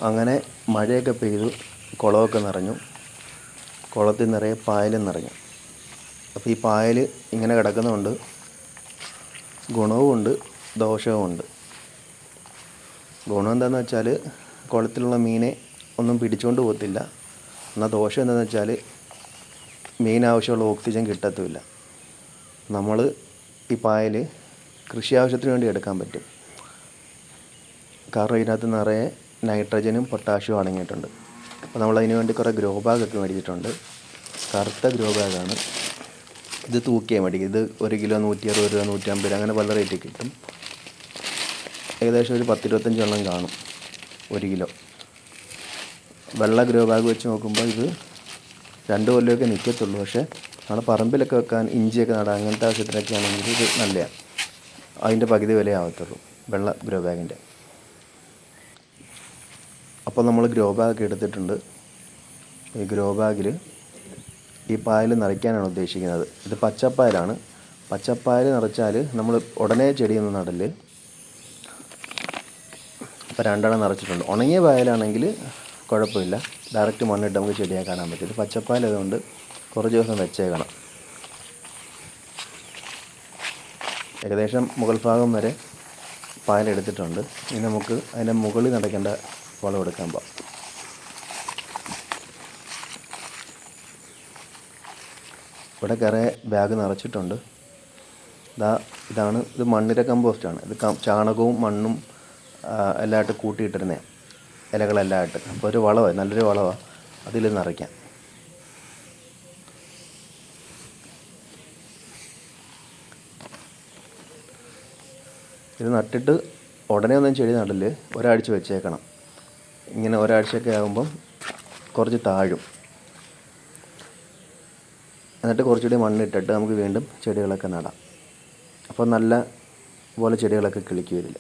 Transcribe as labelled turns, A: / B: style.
A: അങ്ങനെ മഴയൊക്കെ പെയ്തു, കുളമൊക്കെ നിറഞ്ഞു. കുളത്തിൽ നിറയെ പായലും നിറഞ്ഞു. അപ്പോൾ ഈ പായൽ ഇങ്ങനെ കിടക്കുന്നതുകൊണ്ട് ഗുണവുമുണ്ട് ദോഷവുമുണ്ട്. ഗുണം എന്താണെന്ന് വെച്ചാൽ കുളത്തിലുള്ള മീനെ ഒന്നും പിടിച്ചുകൊണ്ട് പോകത്തില്ല. എന്നാൽ ദോഷം എന്താണെന്ന് വെച്ചാൽ മീൻ ആവശ്യമുള്ള ഓക്സിജൻ കിട്ടത്തുമില്ല. നമ്മൾ ഈ പായൽ കൃഷി ആവശ്യത്തിന് വേണ്ടി എടുക്കാൻ പറ്റും. കാരണം ഇതിനകത്ത് നിറയെ നൈട്രജനും പൊട്ടാഷ്യവും അടങ്ങിയിട്ടുണ്ട്. അപ്പോൾ നമ്മളതിന് വേണ്ടി കുറേ ഗ്രോ ബാഗൊക്കെ മേടിച്ചിട്ടുണ്ട്. കറുത്ത ഗ്രോ ബാഗാണ്. ഇത് തൂക്കിയാൽ മതി. ഇത് 1 കിലോ 160 രൂപ, 150 രൂപ, അങ്ങനെ പല റേറ്റിൽ കിട്ടും. ഏകദേശം ഒരു 10-25 എണ്ണം കാണും 1 കിലോ. വെള്ള ഗ്രോ ബാഗ് വെച്ച് നോക്കുമ്പോൾ ഇത് 2 കൊല്ലമൊക്കെ നിൽക്കത്തുള്ളൂ. പക്ഷേ നമ്മുടെ പറമ്പിലൊക്കെ വെക്കാൻ, ഇഞ്ചിയൊക്കെ നടാൻ, അങ്ങനത്തെ ആവശ്യത്തിനൊക്കെ ആണെങ്കിൽ ഇത് നല്ലതാണ്. അതിൻ്റെ പകുതി വില ആവത്തുള്ളൂ വെള്ള ഗ്രോ ബാഗിൻ്റെ. അപ്പോൾ നമ്മൾ ഗ്രോ ബാഗ് എടുത്തിട്ടുണ്ട്. ഈ ഗ്രോ ബാഗിൽ ഈ പായൽ നിറയ്ക്കാനാണ് ഉദ്ദേശിക്കുന്നത്. ഇത് പച്ചപ്പായലാണ്. പച്ചപ്പായൽ നിറച്ചാൽ നമ്മൾ ഉടനെ ചെടിയൊന്നും നടല്. ഇപ്പോൾ 2 എണ്ണം നിറച്ചിട്ടുണ്ട്. ഉണങ്ങിയ പായലാണെങ്കിൽ കുഴപ്പമില്ല, ഡയറക്റ്റ് മണ്ണിട്ട് നമുക്ക് ചെടിയെ കാണാൻ പറ്റും. ഇത് പച്ചപ്പായൽ അതുകൊണ്ട് കുറച്ച് ദിവസം വെച്ചേക്കണം. ഏകദേശം മുകൾ ഭാഗം വരെ പായലെടുത്തിട്ടുണ്ട്. ഇനി നമുക്ക് അതിൻ്റെ മുകളിൽ നടക്കേണ്ട വളം എടുക്കാൻ പോകാം. ഇവിടെ കുറേ ബാഗ് നിറച്ചിട്ടുണ്ട്. ഇത് മണ്ണിര കമ്പോസ്റ്റാണ്. ഇത് ചാണകവും മണ്ണും എല്ലാമായിട്ട് കൂട്ടിയിട്ടിരുന്നതാണ്, ഇലകളെല്ലാം ആയിട്ട്. അപ്പോൾ ഒരു വളമാണ്, നല്ലൊരു വളമാണ്. അതിൽ നിറയ്ക്കാം. ഇത് നട്ടിട്ട് ഉടനെ ഒന്നും ചെടി നടല്, ഒരാഴ്ച വെച്ചേക്കണം. ഇങ്ങനെ ഒരാഴ്ചയൊക്കെ ആകുമ്പം കുറച്ച് താഴും. എന്നിട്ട് കുറച്ചുകൂടി മണ്ണിട്ടിട്ട് നമുക്ക് വീണ്ടും ചെടികളൊക്കെ നടാം. അപ്പോൾ നല്ല പോലെ ചെടികളൊക്കെ കിളിക്കും ഇതിൽ.